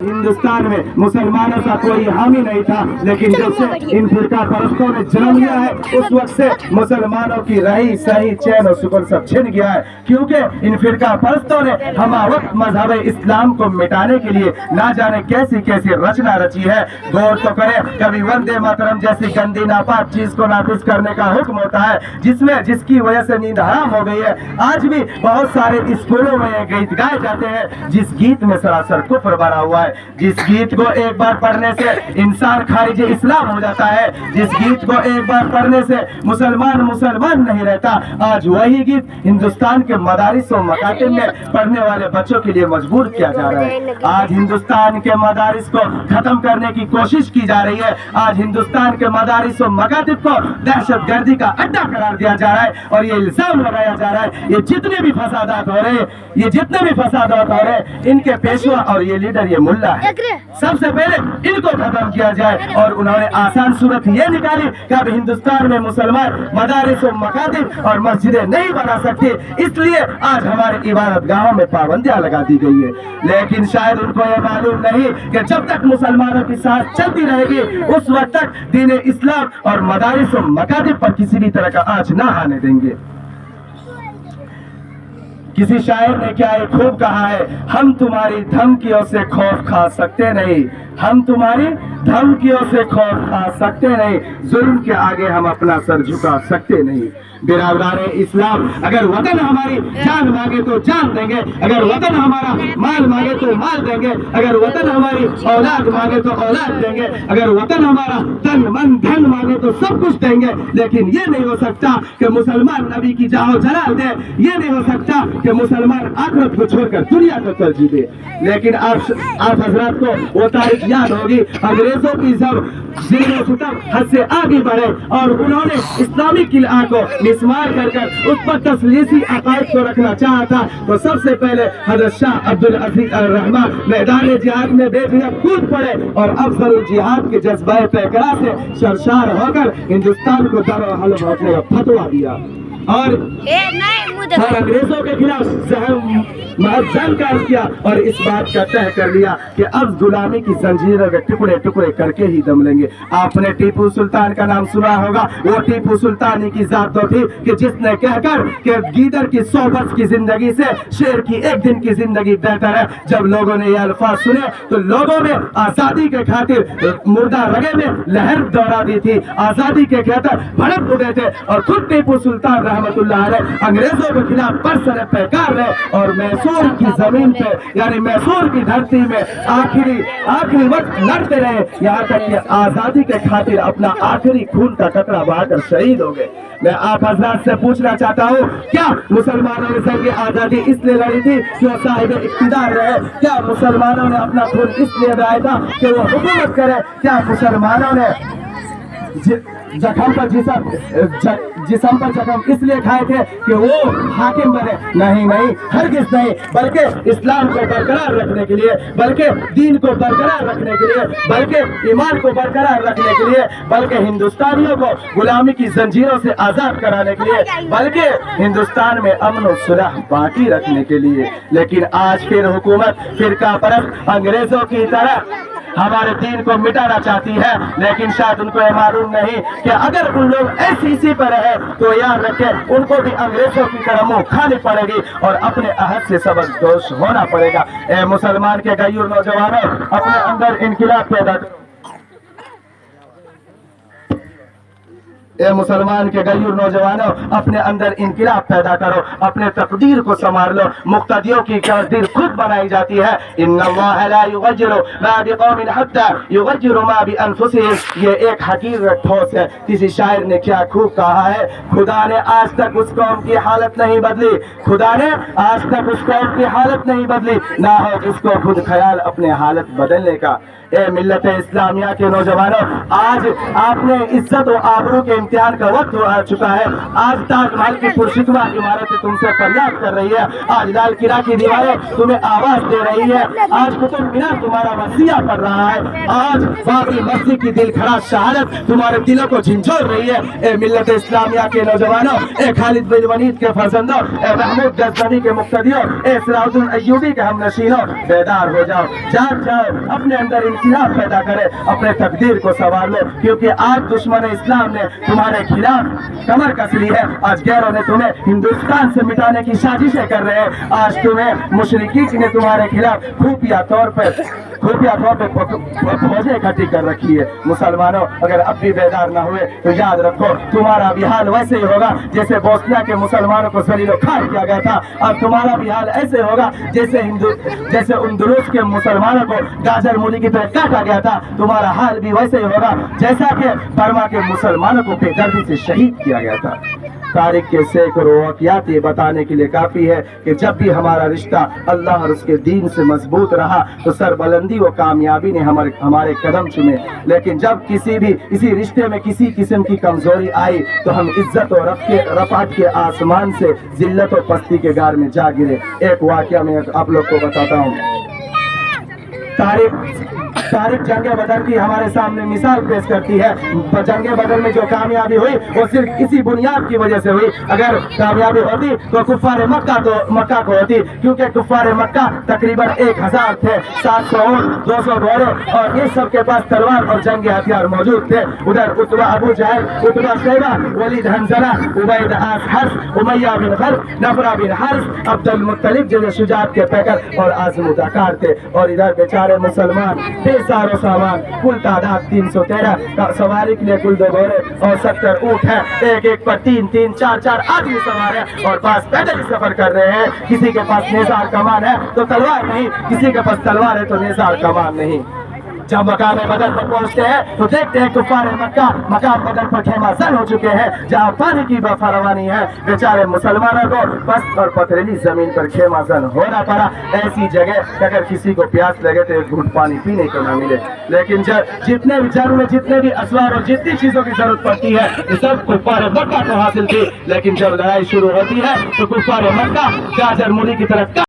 हिंदुस्तान में मुसलमानों का कोई हामी नहीं था, लेकिन जब से इन फिरका परस्तों ने जन्म लिया है उस वक्त से मुसलमानों की रही सही चैन और सुकून सब छिन गया है, क्योंकि इन फिरका परस्तों ने हमावक्त मजहब इस्लाम को मिटाने के लिए ना जाने कैसी कैसी रचना रची है। गौर तो करें, कभी वंदे मातरम जैसी गंदी नापाक चीज को नाफिज करने का हुक्म होता है, जिसकी वजह से नींद हराम हो गई है। आज भी बहुत सारे स्कूलों में गीत गाए जाते हैं जिस गीत में सरासर कुफ्र भरा हुआ है, जिस गीत को एक बार पढ़ने से इंसान खारिज इस्लाम हो जाता है, जिस गीत को एक बार पढ़ने से मुसलमान नहीं रहता। आज वही गीत हिंदुस्तान के मदारिस और मकातिब में पढ़ने वाले बच्चों के लिए मजबूर किया जा रहा है। आज हिंदुस्तान के मदारिस को खत्म करने की कोशिश की जा रही है। आज हिंदुस्तान के मदारिस और मकातिब को दहशतगर्दी का अड्डा करार दिया जा रहा है और ये इल्जाम लगाया जा रहा है ये जितने भी फसादात हो रहे हैं, इनके पेशवा और ये लीडर ये मुल्ला है, सबसे पहले इनको खत्म किया जाए। और उन्होंने आसान सूरत ये निकाली कि अब हिंदुस्तान में मुसलमान मदारिस और मकातिब और मस्जिदें नहीं बना सकते, इसलिए आज हमारे इबादत गाहों में पाबंदियां लगा दी गई है। लेकिन शायद उनको ये मालूम नहीं कि जब तक मुसलमानों की सांस चलती रहेगी उस वक्त तक दीन इस्लाम और मदारिस और मकातिब पर किसी भी तरह का आंच ना आने देंगे। किसी शायर ने क्या खूब कहा है, हम तुम्हारी धमकियों से खौफ खा सकते नहीं, हम तुम्हारी धमकियों से खौफ खा सकते नहीं, जुल्म के आगे हम अपना सर झुका सकते नहीं। बिरादरान इस्लाम, अगर वतन हमारी जान मांगे तो जान देंगे, अगर वतन हमारा माल मांगे तो माल देंगे, अगर वतन हमारी औलाद मांगे तो औलाद देंगे, अगर वतन हमारा तन मन धन मांगे तो सब कुछ देंगे। लेकिन ये नहीं हो सकता कि मुसलमान नबी की जाओ जलाल दे, ये नहीं हो सकता कि मुसलमान आखिरत को छोड़कर दुनिया को तरजीह दे। लेकिन आप हजरात को वो तारीख याद होगी, अंग्रेजों की जब ज़ुल्म सितम हद से आगे बढ़े और उन्होंने इस्लामी किला को मिसमार कर उस पर तस्लीसी अकायद को रखना चाहा था, तो सबसे पहले हज़रत शाह अब्दुल अजीज अल रहमान मैदान जिहाद में बेझिझक कूद पड़े और अफजल जिहाद के जज्बे पैकरा से सरशार होकर हिंदुस्तान को दर हल बांटने का फतवा दिया और अंग्रेजों के खिलाफ जंग किया और इस बात का तय कर लिया कि अब गुलामी की जंजीरों के टुकड़े टुकड़े करके ही दम लेंगे। आपने टीपू सुल्तान का नाम सुना होगा, वो टीपू सुल्तान ही की जात तो थी कि जिसने कहकर कि गीदड़ की 100 वर्ष की जिंदगी से शेर की एक दिन की जिंदगी बेहतर है। जब लोगों ने ये अल्फाज सुने तो लोगों में आजादी के खातिर मुर्दा रगे में लहर दौड़ा दी थी, आजादी के खातिर भड़क उठे थे और खुद टीपू सुल्तान रहमतुल्लाह अलैह अंग्रेजों के खिलाफ बरसरे पैकार रहे और मैसूर की जमीन पे यानी मैसूर की धरती में आखिरी वक्त लड़ते रहे, यहाँ तक कि आजादी के खातिर अपना आखिरी खून का कतरा बहाकर शहीद हो गए। मैं आप हजरात से पूछना चाहता हूँ, क्या मुसलमानों ने जंग आजादी इसलिए लड़ी थी कि वो साहिब इख्तिदार रहे? क्या मुसलमानों ने अपना खून इसलिए बहाया था कि वो हुकूमत करे? क्या मुसलमानों ने जिसम पर जख्म इसलिए खाए थे कि वो हाकिम बने? नहीं, हरगिज़ नहीं, बल्कि इस्लाम को बरकरार रखने के लिए, बल्कि दीन को बरकरार रखने के लिए, बल्कि ईमान को बरकरार रखने के लिए, बल्कि हिंदुस्तानियों को गुलामी की जंजीरों से आजाद कराने के लिए, बल्कि हिंदुस्तान में अमन और सुलह बाकी रखने के लिए। लेकिन आज फिर हुकूमत फिरका परस्त अंग्रेजों की तरह हमारे दीन को मिटाना चाहती है, लेकिन शायद उनको ये मालूम नहीं कि अगर उन लोग ऐसी इसी पर रहे तो याद रखें उनको भी अंग्रेजों की तरह मुंह खानी पड़ेगी और अपने अहद से सबक दोष होना पड़ेगा। ए मुसलमान के गयूर नौजवानों, अपने अंदर इनकिलाब पैदा करो। ए मुसलमान के गयूर नौजवानों, अपने अंदर इनकिलाब पैदा करो, अपने तकदीर को संभाल लो। मुक्तदियों की तकदीर खुद बनाई जाती है। इन्नल्लाह ला युगय्यिरु मा बिकौमिन हत्ता युगय्यिरु मा बिअनफुसिहिम। ये एक हकीकत ठोस है। किसी शायर ने क्या खूब कहा है, खुदा ने आज तक उस कौम की हालत नहीं बदली, खुदा ने आज तक उस कौम की हालत नहीं बदली, ना हो जिसको खुद ख्याल अपने हालत बदलने का। ए मिल्लत इस्लामिया के नौजवानों, आज आपने इज्जत और आबरू के इम्तिहान का वक्त आ चुका है। आज ताजमहल की पुरशिकवा इमारतें तुमसे फरियाद कर रही है, आज लाल किला की दीवारें तुम्हें आवाज दे रही है, आज कुतुब मीनार तुम्हारा वसीया पड़ रहा है, आज बाबरी मस्जिद की दिलखराश शहादत तुम्हारे दिलों को झंझोर रही है। ए मिल्लत इस्लामिया के नौजवानों, ए खालिद बिन वलीद के फर्जंदों, ए महमूद गजनवी के मुक्तदियों, ए सलाहुद्दीन अय्यूबी के हमनशीनों, बेदार हो जाओ, जाग जाओ, अपने अंदर इंकिलाब पैदा करे, अपने तकदीर को संवार लो, क्योंकि आज दुश्मन इस्लाम ने तुम्हारे खिलाफ कमर कस ली है। आज गैरों ने तुम्हें हिंदुस्तान से मिटाने की साजिशें कर रहे हैं। आज तुम्हें मुशरिकीन ने तुम्हारे खिलाफ खुफिया तौर पे फौजें इकट्ठी कर रखी है। मुसलमानों, अगर अब भी बेदार ना हुए तो याद रखो तुम्हारा भी हाल वैसे ही होगा जैसे बोस्निया के मुसलमानों को जलील खार किया गया था। अब तुम्हारा भी हाल ऐसे होगा जैसे अंदलुस के मुसलमानों को गाजर मूली की तरह काटा गया था। तुम्हारा हाल भी वैसे ही होगा जैसा कि बर्मा के मुसलमानों को बेदर्दी से शहीद किया गया था। तारीख के सैकड़ों वाक़यात ये बताने के लिए काफी है कि जब भी हमारा रिश्ता अल्लाह और उसके दीन से मजबूत रहा तो सरबलंदी व कामयाबी ने हमारे कदम चुमे, लेकिन जब इसी रिश्ते में किसी किस्म की कमजोरी आई तो हम इज्जत और रफ़ात के आसमान से जिल्लत और पस्ती के गार में जा गिरे। एक वाक़या मैं आप लोग को बताता हूँ। तारीख जंगे बदर की हमारे सामने मिसाल पेश करती है। जंगे बदर में जो कामयाबी हुई वो सिर्फ इसी बुनियाद की वजह से हुई। अगर कामयाबी होती तो कुफ्फार मक्का को होती, क्योंकि कुफ्फार मक्का तकरीबन 1000 थे, 700 ऊँट, 200 घोड़े और ये सब के पास तलवार और जंगी हथियार मौजूद थे। उधर उतबा अबू जहल, उतबा शैबा, वलीद हंजला, उबैद हर्ष, उमैया बिन खल्फ, नफरा बिन हर्ष, अब्दुल मुत्तलिब जैसे शुजात के पैकर और आज़मूदाकार थे। और इधर बेचारे मुसलमान सारो सामान, कुल तादाद 313, सवारी के लिए कुल 2 घोड़े और 70 ऊँट है। एक पर 3-3, 4-4 आदमी सवार है और पास पैदल सफर कर रहे हैं। किसी के पास नेज़ार कमान है तो तलवार नहीं, किसी के पास तलवार है तो नेज़ार कमान नहीं। जब मकाम बदर पर पहुंचते हैं तो देखते हैं कुफ्फार मक्का मकाम बदर पर खेमासन हो चुके हैं, जहाँ पानी की बफरवानी है। बेचारे मुसलमानों को पस्त और पथरीली जमीन पर खेमासन होना पड़ा। ऐसी जगह अगर किसी को प्यास लगे तो एक घूंट पानी पीने को न मिले। लेकिन जितने भी जंग में जितने भी असवार और जितनी चीजों की जरूरत पड़ती है ये सब कुफ्फार मक्का को हासिल थी। लेकिन जब लड़ाई शुरू होती है तो कुफ्फार मक्का गाजर मूली की तरफ